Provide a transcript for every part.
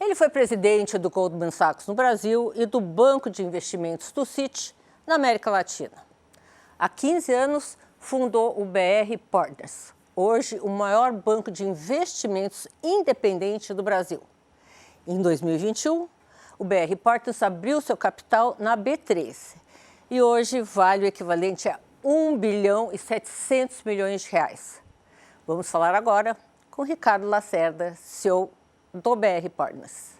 Ele foi presidente do Goldman Sachs no Brasil e do Banco de Investimentos do Citi na América Latina. Há 15 anos, fundou o BR Partners, hoje o maior banco de investimentos independente do Brasil. Em 2021, o BR Partners abriu seu capital na B3 e hoje vale o equivalente a 1 bilhão e 700 milhões de reais. Vamos falar agora com Ricardo Lacerda, CEO do BR Partners.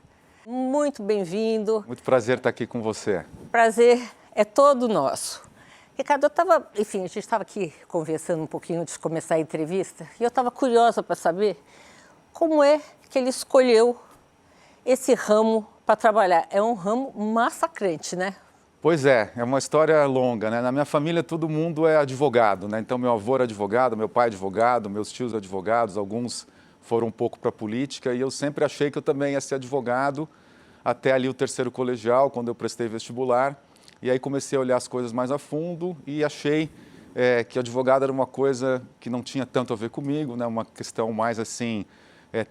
Muito bem-vindo. Muito prazer estar aqui com você. Prazer é todo nosso. Ricardo, a gente estava aqui conversando um pouquinho antes de começar a entrevista e eu estava curiosa para saber como é que ele escolheu esse ramo para trabalhar. É um ramo massacrante, né? Pois é uma história longa, né? Na minha família todo mundo é advogado, né? Então meu avô era advogado, meu pai é advogado, meus tios advogados, alguns foram um pouco para a política e eu sempre achei que eu também ia ser advogado até ali o terceiro colegial, quando eu prestei vestibular. E aí comecei a olhar as coisas mais a fundo e achei que advogado era uma coisa que não tinha tanto a ver comigo, né? Uma questão mais assim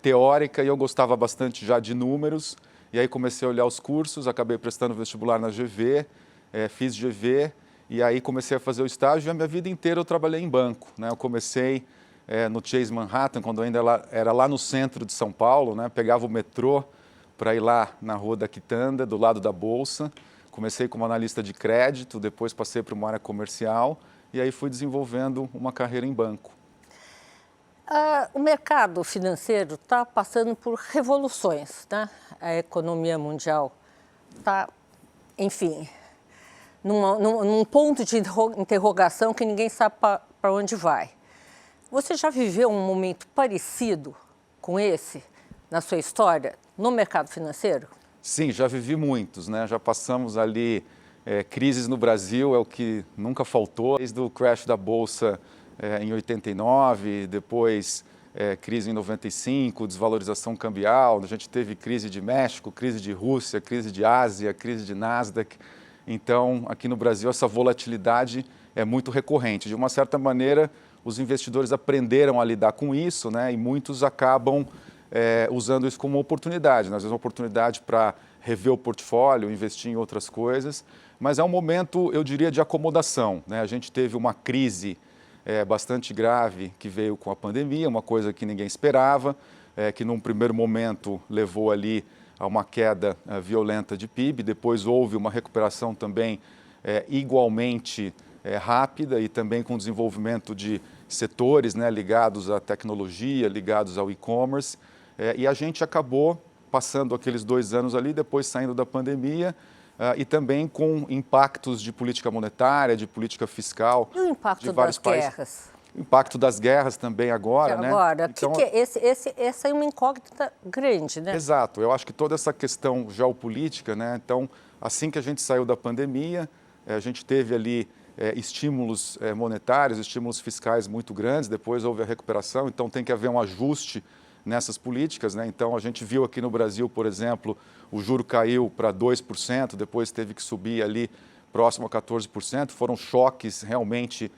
teórica, e eu gostava bastante já de números. E aí comecei a olhar os cursos, acabei prestando vestibular na GV, fiz GV e aí comecei a fazer o estágio e a minha vida inteira eu trabalhei em banco, né? Eu comecei no Chase Manhattan, quando ainda era lá no centro de São Paulo, né? Pegava o metrô para ir lá na Rua da Quitanda, do lado da Bolsa. Comecei como analista de crédito, depois passei para uma área comercial e aí fui desenvolvendo uma carreira em banco. O mercado financeiro está passando por revoluções, né? A economia mundial está, enfim, num ponto de interrogação que ninguém sabe para onde vai. Você já viveu um momento parecido com esse na sua história no mercado financeiro? Sim, já vivi muitos, né? Já passamos ali crises no Brasil, é o que nunca faltou, desde o crash da Bolsa em 89, depois crise em 95, desvalorização cambial, a gente teve crise de México, crise de Rússia, crise de Ásia, crise de Nasdaq. Então, aqui no Brasil, essa volatilidade é muito recorrente. De uma certa maneira, os investidores aprenderam a lidar com isso, né? E muitos acabam usando isso como uma oportunidade, né? Às vezes uma oportunidade para rever o portfólio, investir em outras coisas, mas é um momento, eu diria, de acomodação, né? A gente teve uma crise bastante grave que veio com a pandemia, uma coisa que ninguém esperava, que num primeiro momento levou ali a uma queda violenta de PIB, depois houve uma recuperação também igualmente rápida e também com desenvolvimento de setores, né, ligados à tecnologia, ligados ao e-commerce, e a gente acabou passando aqueles 2 anos ali, depois saindo da pandemia, e também com impactos de política monetária, de política fiscal. E o impacto de vários das países. guerras? O impacto das guerras também agora, né? Então, essa é uma incógnita grande, né? Exato, eu acho que toda essa questão geopolítica, né? Então, assim que a gente saiu da pandemia, a gente teve ali estímulos monetários, estímulos fiscais muito grandes, depois houve a recuperação, então tem que haver um ajuste nessas políticas, né? Então, a gente viu aqui no Brasil, por exemplo, o juro caiu para 2%, depois teve que subir ali próximo a 14%, foram choques realmente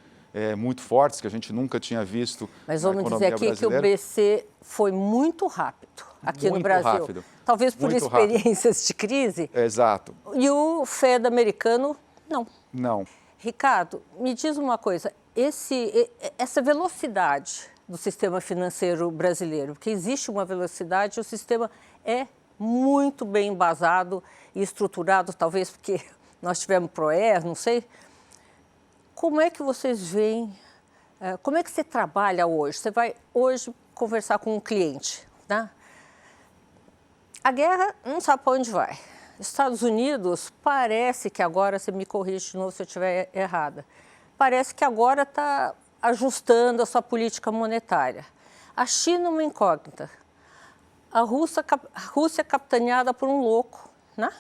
muito fortes que a gente nunca tinha visto. Mas vamos dizer aqui brasileira. Que o BC foi muito rápido aqui muito no Brasil. Rápido. Talvez por muito experiências rápido. De crise. Exato. E o Fed americano, não. Não. Ricardo, me diz uma coisa, essa velocidade do sistema financeiro brasileiro, porque existe uma velocidade, o sistema é muito bem embasado e estruturado, talvez porque nós tivemos PROER, não sei. Como é que vocês veem, como é que você trabalha hoje? Você vai hoje conversar com um cliente, né? A guerra não sabe para onde vai. Estados Unidos parece que agora, você me corrige de novo se eu estiver errada, parece que agora está ajustando a sua política monetária. A China uma incógnita. A Rússia capitaneada por um louco, né?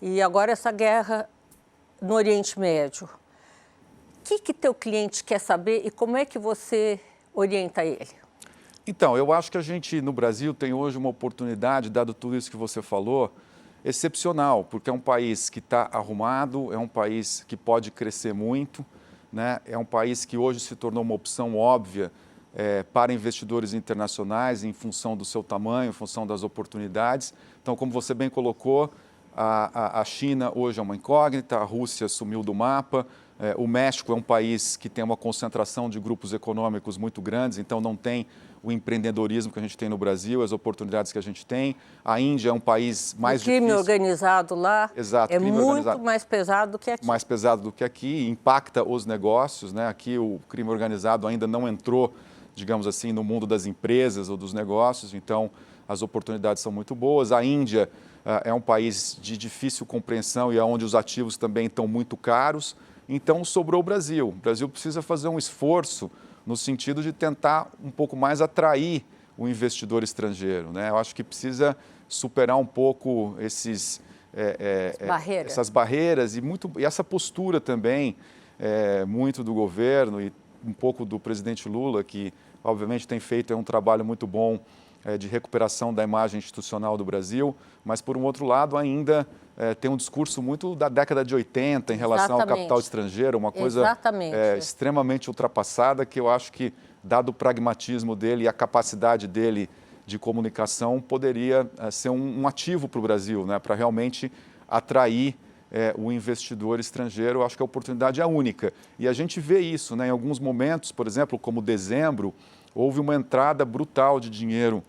E agora essa guerra no Oriente Médio. O que teu cliente quer saber e como é que você orienta ele? Então, eu acho que a gente no Brasil tem hoje uma oportunidade, dado tudo isso que você falou, excepcional, porque é um país que está arrumado, é um país que pode crescer muito, né? É um país que hoje se tornou uma opção óbvia para investidores internacionais em função do seu tamanho, em função das oportunidades. Então, como você bem colocou, a China hoje é uma incógnita, a Rússia sumiu do mapa, o México é um país que tem uma concentração de grupos econômicos muito grandes, então não tem o empreendedorismo que a gente tem no Brasil, as oportunidades que a gente tem. A Índia é um país mais difícil. O crime organizado lá é muito mais pesado do que aqui. Mais pesado do que aqui, impacta os negócios, né? Aqui o crime organizado ainda não entrou, digamos assim, no mundo das empresas ou dos negócios, então as oportunidades são muito boas. A Índia é um país de difícil compreensão e é onde os ativos também estão muito caros, então sobrou o Brasil. O Brasil precisa fazer um esforço no sentido de tentar um pouco mais atrair o investidor estrangeiro, né? Eu acho que precisa superar um pouco essas barreiras e essa postura também, muito do governo e um pouco do presidente Lula, que obviamente tem feito um trabalho muito bom de recuperação da imagem institucional do Brasil, mas por um outro lado ainda tem um discurso muito da década de 80 em relação ao capital estrangeiro, uma coisa extremamente ultrapassada, que eu acho que, dado o pragmatismo dele e a capacidade dele de comunicação, poderia ser um ativo para o Brasil, né, para realmente atrair o investidor estrangeiro. Eu acho que a oportunidade é única. E a gente vê isso, né, em alguns momentos, por exemplo, como dezembro, houve uma entrada brutal de dinheiro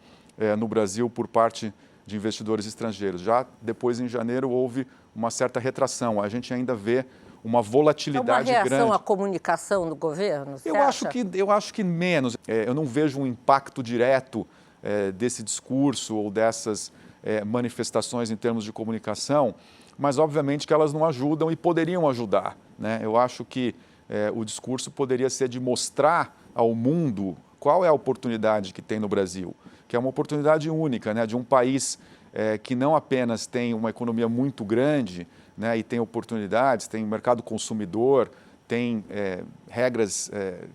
no Brasil por parte de investidores estrangeiros. Já depois, em janeiro, houve uma certa retração. A gente ainda vê uma volatilidade grande. É uma reação à comunicação do governo? Eu acho que menos. Eu não vejo um impacto direto desse discurso ou dessas manifestações em termos de comunicação, mas obviamente que elas não ajudam e poderiam ajudar, né? Eu acho que o discurso poderia ser de mostrar ao mundo qual é a oportunidade que tem no Brasil, que é uma oportunidade única, né, de um país que não apenas tem uma economia muito grande, né, e tem oportunidades, tem mercado consumidor, tem regras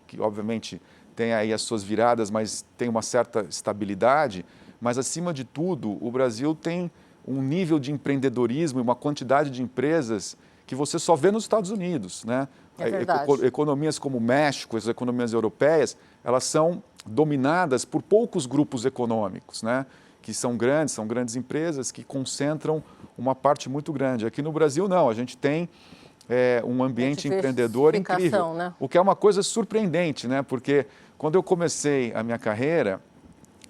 que, obviamente, têm aí as suas viradas, mas tem uma certa estabilidade, mas, acima de tudo, o Brasil tem um nível de empreendedorismo e uma quantidade de empresas que você só vê nos Estados Unidos, né? Economias como o México, as economias europeias, elas são dominadas por poucos grupos econômicos, né? Que são grandes empresas que concentram uma parte muito grande. Aqui no Brasil, não, a gente tem um ambiente empreendedor incrível, né? O que é uma coisa surpreendente, né? Porque quando eu comecei a minha carreira,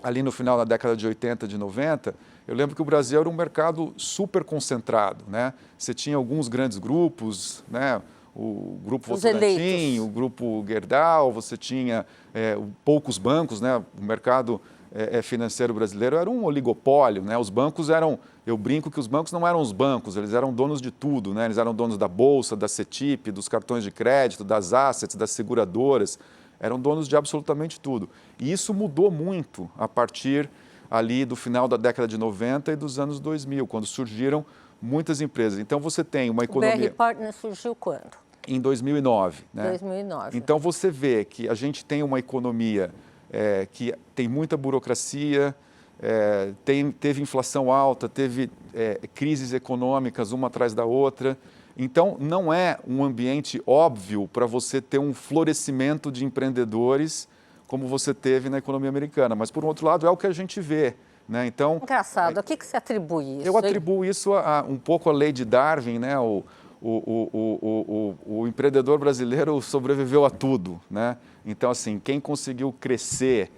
ali no final da década de 80, de 90, eu lembro que o Brasil era um mercado super concentrado, né? Você tinha alguns grandes grupos, né? O Grupo Votorantim, o Grupo Gerdau, você tinha poucos bancos, né? O mercado financeiro brasileiro era um oligopólio, né? Os bancos eu brinco que os bancos não eram os bancos, eles eram donos de tudo, né? Eles eram donos da Bolsa, da CETIP, dos cartões de crédito, das assets, das seguradoras, eram donos de absolutamente tudo. E isso mudou muito a partir ali do final da década de 90 e dos anos 2000, quando surgiram muitas empresas. Então, você tem uma economia... O BR Partners surgiu quando? Em 2009. Né? 2009. Então, você vê que a gente tem uma economia que tem muita burocracia, teve inflação alta, teve crises econômicas uma atrás da outra. Então, não é um ambiente óbvio para você ter um florescimento de empreendedores como você teve na economia americana. Mas, por outro lado, é o que a gente vê. Né? Então, engraçado. A que você atribui isso? Eu atribuo isso um pouco à lei de Darwin, né? O empreendedor brasileiro sobreviveu a tudo, né? Então, assim, quem conseguiu crescer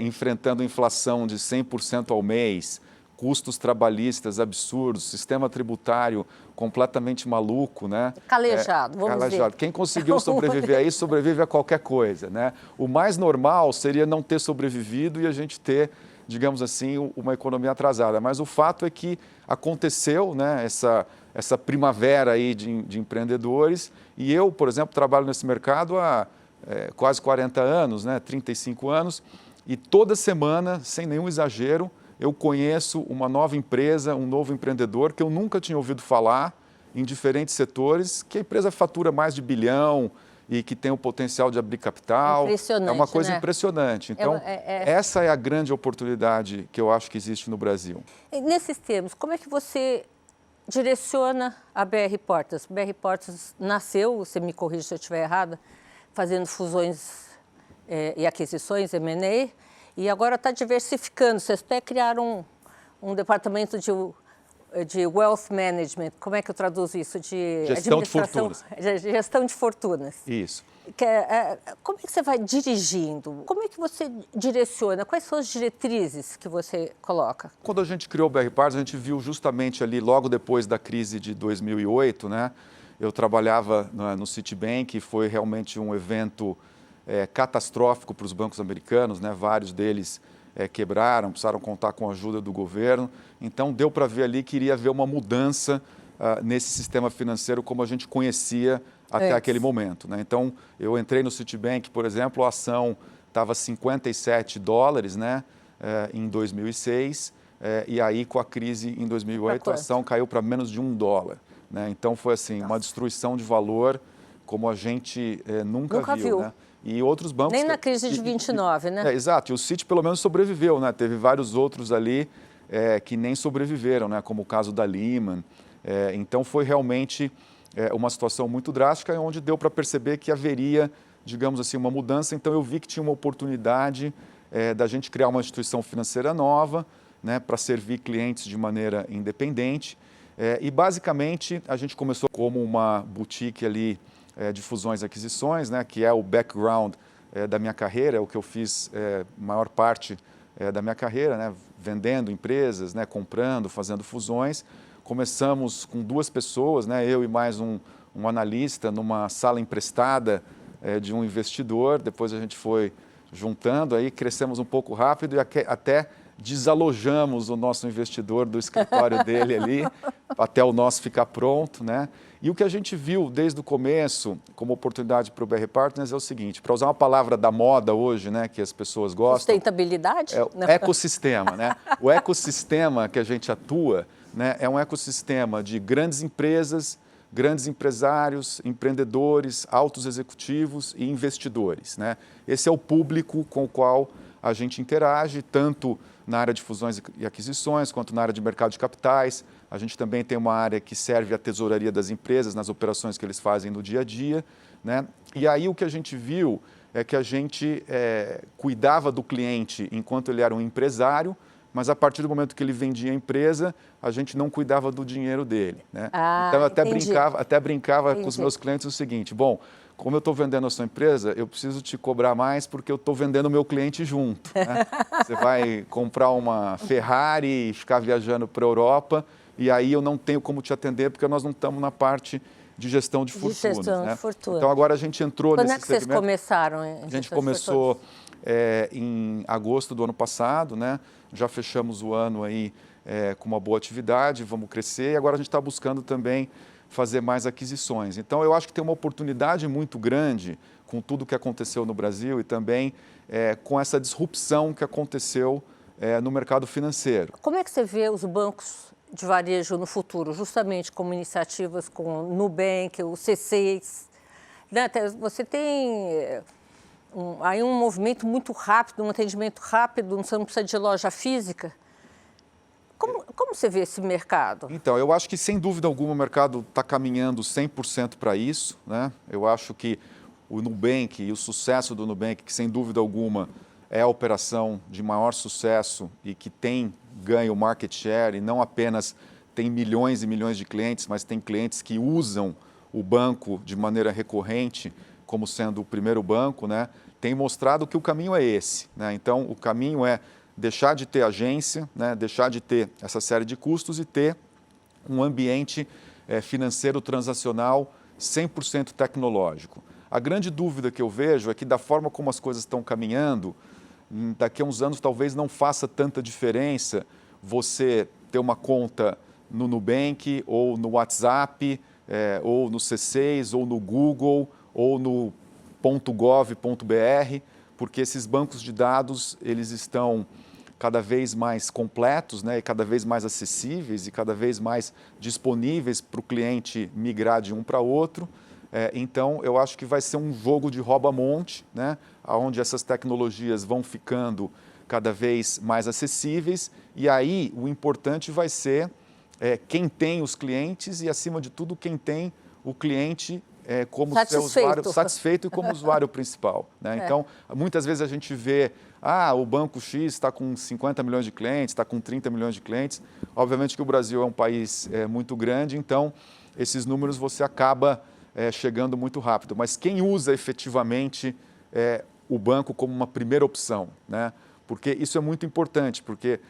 enfrentando inflação de 100% ao mês, custos trabalhistas absurdos, sistema tributário completamente maluco, né? Calejado, vamos dizer. Quem conseguiu sobreviver a isso, sobrevive a qualquer coisa, né? O mais normal seria não ter sobrevivido e a gente ter, digamos assim, uma economia atrasada. Mas o fato é que aconteceu, né, essa primavera aí de empreendedores, e eu, por exemplo, trabalho nesse mercado há quase 40 anos, né, 35 anos, e toda semana, sem nenhum exagero, eu conheço uma nova empresa, um novo empreendedor que eu nunca tinha ouvido falar em diferentes setores, que a empresa fatura mais de 1 bilhão e que tem o potencial de abrir capital. Impressionante, é uma coisa, né? Impressionante. Então, essa é a grande oportunidade que eu acho que existe no Brasil. E nesses termos, como é que você direciona a BR Portas? BR Portas nasceu, você me corrige se eu estiver errada, fazendo fusões e aquisições, M&A, e agora está diversificando. Vocês até criaram um departamento de wealth management. Como é que eu traduzo isso? De gestão de fortunas. Gestão de fortunas. Isso. Como é que você vai dirigindo? Como é que você direciona? Quais são as diretrizes que você coloca? Quando a gente criou o BR Partners, a gente viu justamente ali, logo depois da crise de 2008, né? Eu trabalhava no Citibank, foi realmente um evento catastrófico para os bancos americanos, né? Vários deles quebraram, precisaram contar com a ajuda do governo. Então, deu para ver ali que iria haver uma mudança nesse sistema financeiro como a gente conhecia até aquele momento, né? Então, eu entrei no Citibank, por exemplo, a ação estava $57, né? Em 2006, e aí com a crise em 2008 a ação caiu para menos de $1, né? Então, foi assim, uma destruição de valor como a gente nunca viu, né? E outros bancos... Nem na crise de 29, né? Exato, e o Citi pelo menos sobreviveu, né? Teve vários outros ali que nem sobreviveram, né? Como o caso da Lehman. Então, foi realmente uma situação muito drástica, onde deu para perceber que haveria, digamos assim, uma mudança. Então, eu vi que tinha uma oportunidade da gente criar uma instituição financeira nova, né? Para servir clientes de maneira independente. E, basicamente, a gente começou como uma boutique ali de fusões e aquisições, né? Que é o background da minha carreira, é o que eu fiz maior parte da minha carreira, né? Vendendo empresas, né? Comprando, fazendo fusões. Começamos com 2 pessoas, né? Eu e mais um analista, numa sala emprestada de um investidor. Depois a gente foi juntando, aí crescemos um pouco rápido e até desalojamos o nosso investidor do escritório dele ali, até o nosso ficar pronto, né? E o que a gente viu desde o começo, como oportunidade para o BR Partners, é o seguinte, para usar uma palavra da moda hoje, né, que as pessoas gostam... Sustentabilidade? É o ecossistema, né? O ecossistema que a gente atua, né, é um ecossistema de grandes empresas, grandes empresários, empreendedores, altos executivos e investidores, né? Esse é o público com o qual a gente interage, tanto na área de fusões e aquisições, quanto na área de mercado de capitais. A gente também tem uma área que serve à tesouraria das empresas, nas operações que eles fazem no dia a dia, né? E aí o que a gente viu é que a gente cuidava do cliente enquanto ele era um empresário, mas a partir do momento que ele vendia a empresa, a gente não cuidava do dinheiro dele, né? Então eu até brincava com os meus clientes o seguinte: bom, como eu estou vendendo a sua empresa, eu preciso te cobrar mais porque eu estou vendendo o meu cliente junto, né? Você vai comprar uma Ferrari e ficar viajando para a Europa, e aí eu não tenho como te atender porque nós não estamos na parte de gestão de fortunas, né? Então agora a gente entrou nesse segmento. Quando é que vocês começaram? A gente começou em agosto do ano passado, né? Já fechamos o ano aí com uma boa atividade, vamos crescer, e agora a gente está buscando também fazer mais aquisições. Então, eu acho que tem uma oportunidade muito grande com tudo o que aconteceu no Brasil e também com essa disrupção que aconteceu no mercado financeiro. Como é que você vê os bancos de varejo no futuro, justamente como iniciativas com o Nubank, o C6? Né? Você tem aí um movimento muito rápido, um atendimento rápido, você não precisa de loja física. Como você vê esse mercado? Então, eu acho que, sem dúvida alguma, o mercado está caminhando 100% para isso, né? Eu acho que o Nubank e o sucesso do Nubank, que, sem dúvida alguma, é a operação de maior sucesso e que tem ganho market share, e não apenas tem milhões e milhões de clientes, mas tem clientes que usam o banco de maneira recorrente, como sendo o primeiro banco, né? Tem mostrado que o caminho é esse, né? Então, o caminho é deixar de ter agência, né? Deixar de ter essa série de custos e ter um ambiente financeiro transacional 100% tecnológico. A grande dúvida que eu vejo é que, da forma como as coisas estão caminhando, daqui a uns anos talvez não faça tanta diferença você ter uma conta no Nubank, ou no WhatsApp, ou no C6, ou no Google, ou no .gov.br, porque esses bancos de dados eles estão cada vez mais completos, né, e cada vez mais acessíveis e cada vez mais disponíveis para o cliente migrar de um para outro. Então, eu acho que vai ser um jogo de rouba-monte, né, onde essas tecnologias vão ficando cada vez mais acessíveis, e aí o importante vai ser quem tem os clientes e, acima de tudo, quem tem o cliente como satisfeito. seu usuário satisfeito e como usuário principal, né? Então, muitas vezes a gente vê, o Banco X está com 50 milhões de clientes, está com 30 milhões de clientes. Obviamente que o Brasil é um país muito grande, então esses números você acaba chegando muito rápido. Mas quem usa efetivamente o banco como uma primeira opção, né? Porque isso é muito importante, porque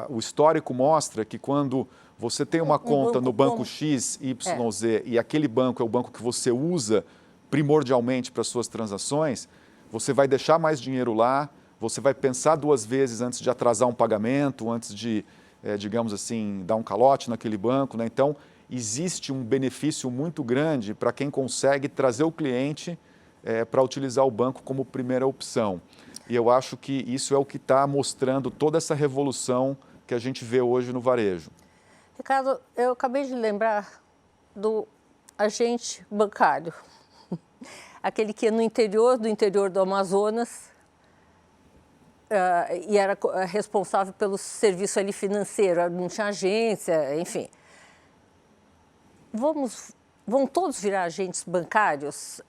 o histórico mostra que quando você tem uma conta no banco X, Y, Z e aquele banco é o banco que você usa primordialmente para suas transações, você vai deixar mais dinheiro lá, você vai pensar duas vezes antes de atrasar um pagamento, antes de, digamos assim, dar um calote naquele banco, né? Então, existe um benefício muito grande para quem consegue trazer o cliente para utilizar o banco como primeira opção. E eu acho que isso é o que está mostrando toda essa revolução que a gente vê hoje no varejo. Ricardo, eu acabei de lembrar do agente bancário, aquele que é no interior do Amazonas e era responsável pelo serviço ali financeiro, não tinha agência, enfim. Vão todos virar agentes bancários,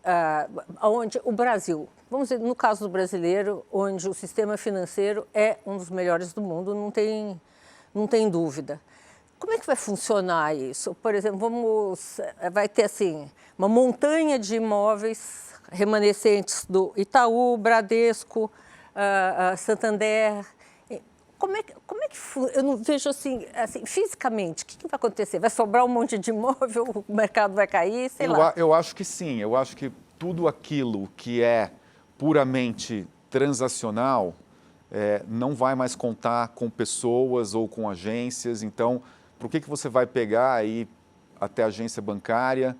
onde o Brasil, vamos dizer, no caso do brasileiro, onde o sistema financeiro é um dos melhores do mundo, não tem dúvida. Como é que vai funcionar isso? Por exemplo, vai ter assim, uma montanha de imóveis remanescentes do Itaú, Bradesco, Santander. Como é que eu não vejo assim fisicamente, o que vai acontecer? Vai sobrar um monte de imóvel, o mercado vai cair, sei lá. Eu acho que sim, eu acho que tudo aquilo que é puramente transacional não vai mais contar com pessoas ou com agências. Então, por que você vai pegar aí até a agência bancária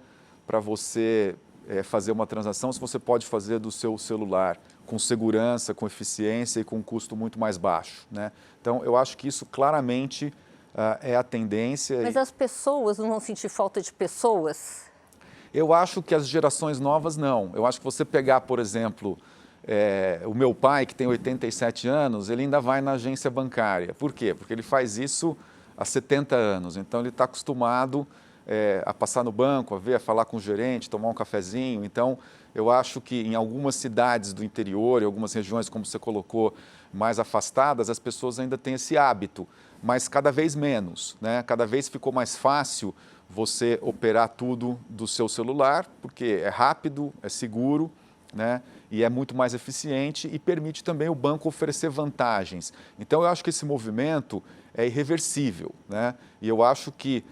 para você fazer uma transação se você pode fazer do seu celular com segurança, com eficiência e com um custo muito mais baixo, né? Então, eu acho que isso claramente é a tendência. Mas as pessoas não vão sentir falta de pessoas? Eu acho que as gerações novas não. Eu acho que você pegar, por exemplo, o meu pai, que tem 87 anos, ele ainda vai na agência bancária. Por quê? Porque ele faz isso há 70 anos. Então, ele está acostumado a passar no banco, a falar com o gerente, tomar um cafezinho. Então, eu acho que em algumas cidades do interior, em algumas regiões, como você colocou, mais afastadas, as pessoas ainda têm esse hábito, mas cada vez menos, né? Cada vez ficou mais fácil você operar tudo do seu celular, porque é rápido, é seguro, né? E é muito mais eficiente e permite também o banco oferecer vantagens. Então, eu acho que esse movimento é irreversível, né? E eu acho que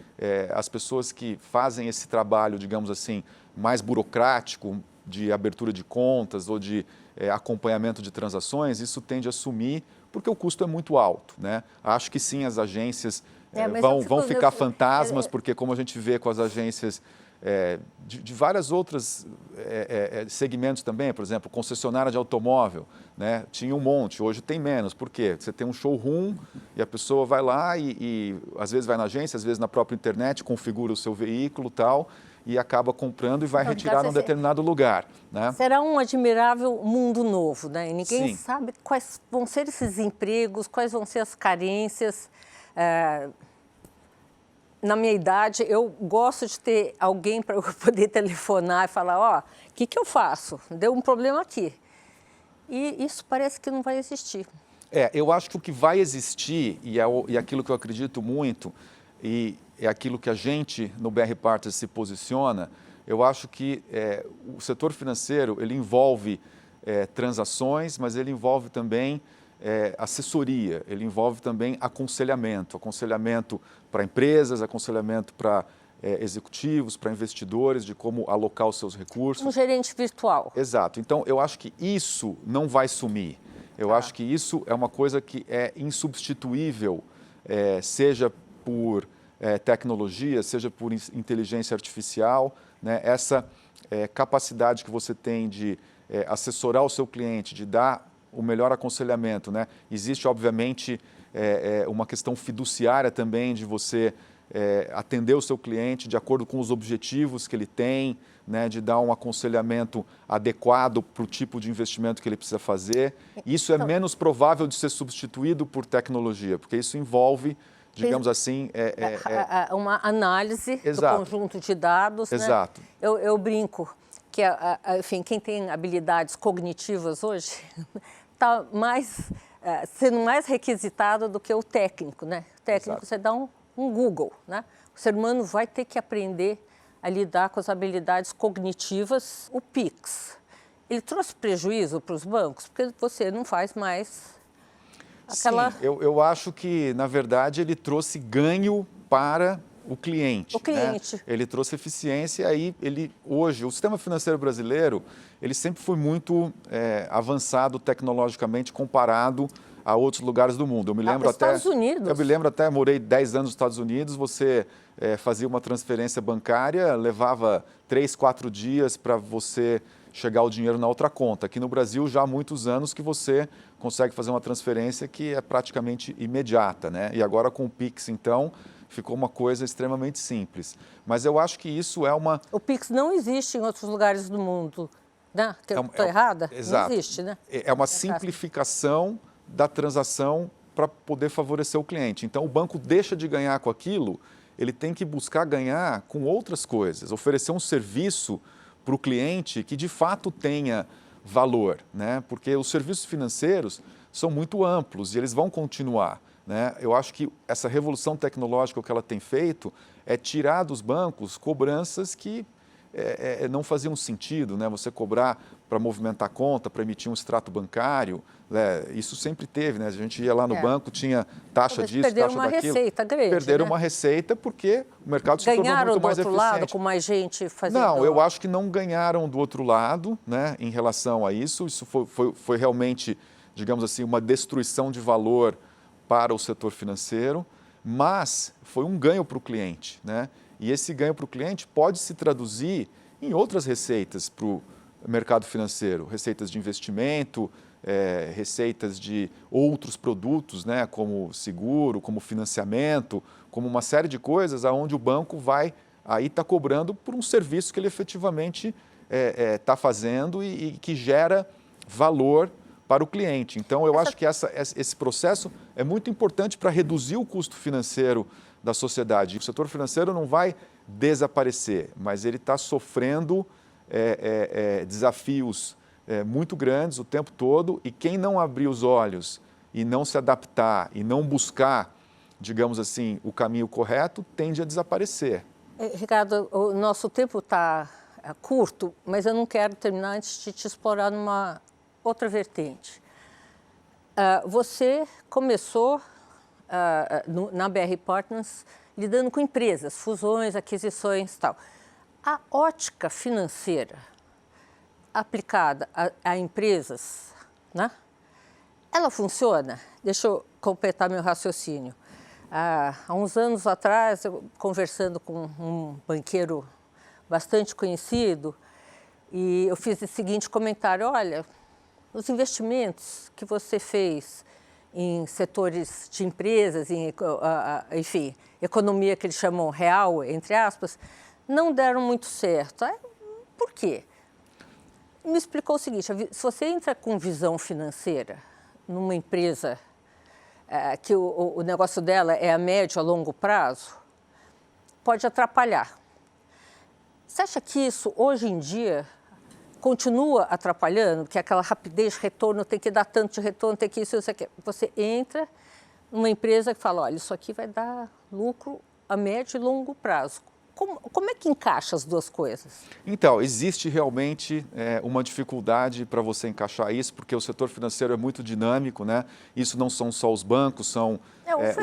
as pessoas que fazem esse trabalho, digamos assim, mais burocrático, de abertura de contas ou de acompanhamento de transações, isso tende a sumir porque o custo é muito alto, né? Acho que sim, as agências vão ficar fantasmas, porque como a gente vê com as agências de várias outras segmentos também, por exemplo, concessionária de automóvel, né? Tinha um monte, hoje tem menos. Por quê? Você tem um showroom e a pessoa vai lá e às vezes vai na agência, às vezes na própria internet, configura o seu veículo e tal, e acaba comprando e vai retirar num determinado lugar, né? Será um admirável mundo novo, né? E ninguém Sim. sabe quais vão ser esses empregos, quais vão ser as carências. Na minha idade, eu gosto de ter alguém para eu poder telefonar e falar, o que eu faço? Deu um problema aqui. E isso parece que não vai existir. Eu acho que o que vai existir, e aquilo que eu acredito muito, e é aquilo que a gente no BR Partners se posiciona, eu acho que o setor financeiro, ele envolve transações, mas ele envolve também assessoria, ele envolve também aconselhamento para empresas, aconselhamento para executivos, para investidores, de como alocar os seus recursos. Um gerente virtual. Exato. Então, eu acho que isso não vai sumir. Eu acho que isso é uma coisa que é insubstituível, seja por tecnologia, seja por inteligência artificial, né? Essa capacidade que você tem de assessorar o seu cliente, de dar o melhor aconselhamento, né? Existe, obviamente, uma questão fiduciária também de você atender o seu cliente de acordo com os objetivos que ele tem, né? De dar um aconselhamento adequado para o tipo de investimento que ele precisa fazer. Isso é menos provável de ser substituído por tecnologia, porque isso envolve digamos assim... Uma análise Exato. do conjunto de dados. Exato. Né? Eu brinco que, enfim, quem tem habilidades cognitivas hoje está sendo mais requisitado do que o técnico. Né? O técnico, Exato. você dá um Google. Né? O ser humano vai ter que aprender a lidar com as habilidades cognitivas. O Pix, ele trouxe prejuízo para os bancos? Porque você não faz mais aquela... Sim, eu acho que, na verdade, ele trouxe ganho para o cliente. O cliente. Né? Ele trouxe eficiência e aí hoje, o sistema financeiro brasileiro, ele sempre foi muito avançado tecnologicamente comparado a outros lugares do mundo. Eu me lembro Estados Unidos. Eu me lembro até, morei 10 anos nos Estados Unidos, você fazia uma transferência bancária, levava 3, 4 dias para você chegar o dinheiro na outra conta. Aqui no Brasil, já há muitos anos que você consegue fazer uma transferência que é praticamente imediata, né? E agora com o Pix, então, ficou uma coisa extremamente simples. Mas eu acho que isso é uma... O Pix não existe em outros lugares do mundo, né? Estou errada? Exato. Não existe, né? É uma simplificação da transação para poder favorecer o cliente. Então, o banco deixa de ganhar com aquilo, ele tem que buscar ganhar com outras coisas, oferecer um serviço para o cliente que de fato tenha valor, né? Porque os serviços financeiros são muito amplos e eles vão continuar, né? Eu acho que essa revolução tecnológica que ela tem feito é tirar dos bancos cobranças que não faziam sentido, né? Você cobrar para movimentar a conta, para emitir um extrato bancário, né? Isso sempre teve, né? A gente ia lá no banco, tinha taxa disso, taxa daquilo. Perderam uma receita grande, Perderam né? uma receita porque o mercado se tornou muito mais eficiente. Ganharam do outro lado, com mais gente fazendo... Não, eu acho que não ganharam do outro lado, né, em relação a isso. Isso foi realmente, digamos assim, uma destruição de valor para o setor financeiro, mas foi um ganho para o cliente, né? E esse ganho para o cliente pode se traduzir em outras receitas para o mercado financeiro, receitas de investimento, receitas de outros produtos, né, como seguro, como financiamento, como uma série de coisas aonde o banco vai aí estar cobrando por um serviço que ele efetivamente está fazendo e que gera valor para o cliente. Então, eu acho que esse processo é muito importante para reduzir o custo financeiro da sociedade. O setor financeiro não vai desaparecer, mas ele está sofrendo desafios muito grandes o tempo todo, e quem não abrir os olhos e não se adaptar e não buscar, digamos assim, o caminho correto, tende a desaparecer. Ricardo, o nosso tempo está curto, mas eu não quero terminar antes de te explorar numa outra vertente. Você começou na BR Partners lidando com empresas, fusões, aquisições e tal. A ótica financeira aplicada a empresas, né? Ela funciona? Deixa eu completar meu raciocínio. Há uns anos atrás, eu, conversando com um banqueiro bastante conhecido, e eu fiz o seguinte comentário: olha, os investimentos que você fez em setores de empresas, enfim, economia que eles chamam real, entre aspas, não deram muito certo. Por quê? Me explicou o seguinte: se você entra com visão financeira numa empresa que o negócio dela é a médio, a longo prazo, pode atrapalhar. Você acha que isso, hoje em dia, continua atrapalhando? Que aquela rapidez de retorno, tem que dar tanto de retorno, tem que isso, aqui. Você entra numa empresa que fala: olha, isso aqui vai dar lucro a médio e longo prazo. Como é que encaixa as duas coisas? Então, existe realmente uma dificuldade para você encaixar isso, porque o setor financeiro é muito dinâmico, né? Isso não são só os bancos, são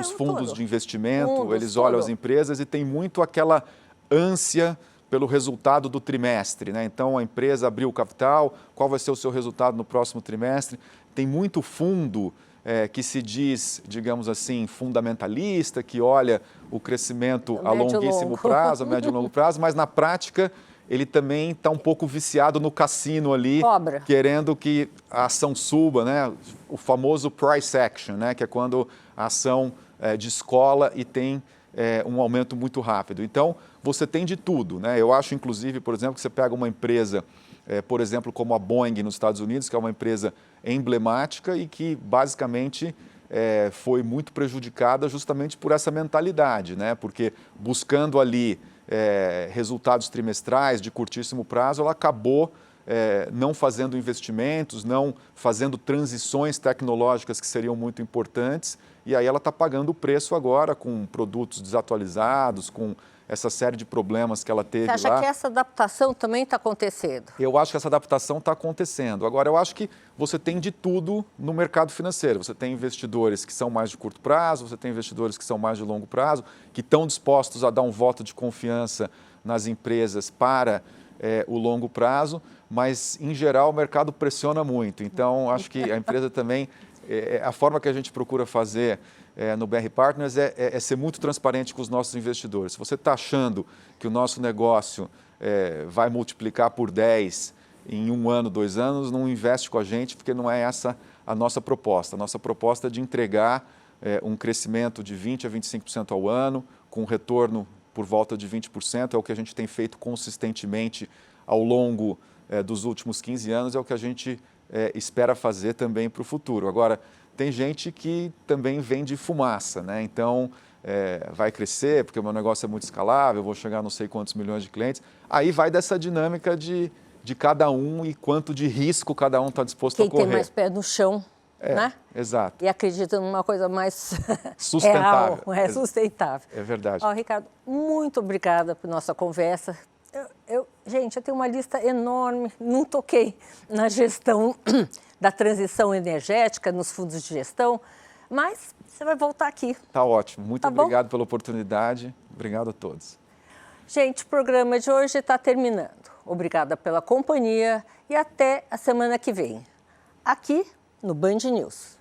os fundos de investimento, eles olham as empresas e tem muito aquela ânsia pelo resultado do trimestre, né? Então, a empresa abriu o capital, qual vai ser o seu resultado no próximo trimestre? Tem muito fundo que se diz, digamos assim, fundamentalista, que olha o crescimento a longuíssimo prazo, a médio e longo prazo, mas na prática ele também está um pouco viciado no cassino ali, querendo que a ação suba, né? O famoso price action, né? Que é quando a ação descola e tem um aumento muito rápido. Então, você tem de tudo, né? Eu acho, inclusive, por exemplo, que você pega uma empresa, por exemplo, como a Boeing nos Estados Unidos, que é uma empresa emblemática e que, basicamente, foi muito prejudicada justamente por essa mentalidade, né? Porque buscando ali resultados trimestrais de curtíssimo prazo, ela acabou não fazendo investimentos, não fazendo transições tecnológicas que seriam muito importantes, e aí ela está pagando o preço agora com produtos desatualizados, com essa série de problemas que ela teve lá. Você acha que essa adaptação também está acontecendo? Eu acho que essa adaptação está acontecendo. Agora, eu acho que você tem de tudo no mercado financeiro. Você tem investidores que são mais de curto prazo, você tem investidores que são mais de longo prazo, que estão dispostos a dar um voto de confiança nas empresas para o longo prazo, mas, em geral, o mercado pressiona muito. Então, acho que a empresa também, a forma que a gente procura fazer no BR Partners é ser muito transparente com os nossos investidores. Se você está achando que o nosso negócio vai multiplicar por 10 em 1 ano, 2 anos, não investe com a gente, porque não é essa a nossa proposta. A nossa proposta é de entregar um crescimento de 20% a 25% ao ano, com retorno por volta de 20%, é o que a gente tem feito consistentemente ao longo dos últimos 15 anos, é o que a gente espera fazer também para o futuro. Agora, tem gente que também vende fumaça, né? Então, vai crescer, porque o meu negócio é muito escalável, eu vou chegar a não sei quantos milhões de clientes. Aí vai dessa dinâmica de cada um e quanto de risco cada um está disposto a correr. Quem tem mais pé no chão, né? Exato. E acredita numa coisa mais sustentável. real, sustentável. É verdade. Ricardo, muito obrigada por nossa conversa. Gente, eu tenho uma lista enorme, não toquei na gestão da transição energética, nos fundos de gestão, mas você vai voltar aqui. Tá ótimo. Muito obrigado pela oportunidade. Obrigado a todos. Gente, o programa de hoje está terminando. Obrigada pela companhia e até a semana que vem, aqui no Band News.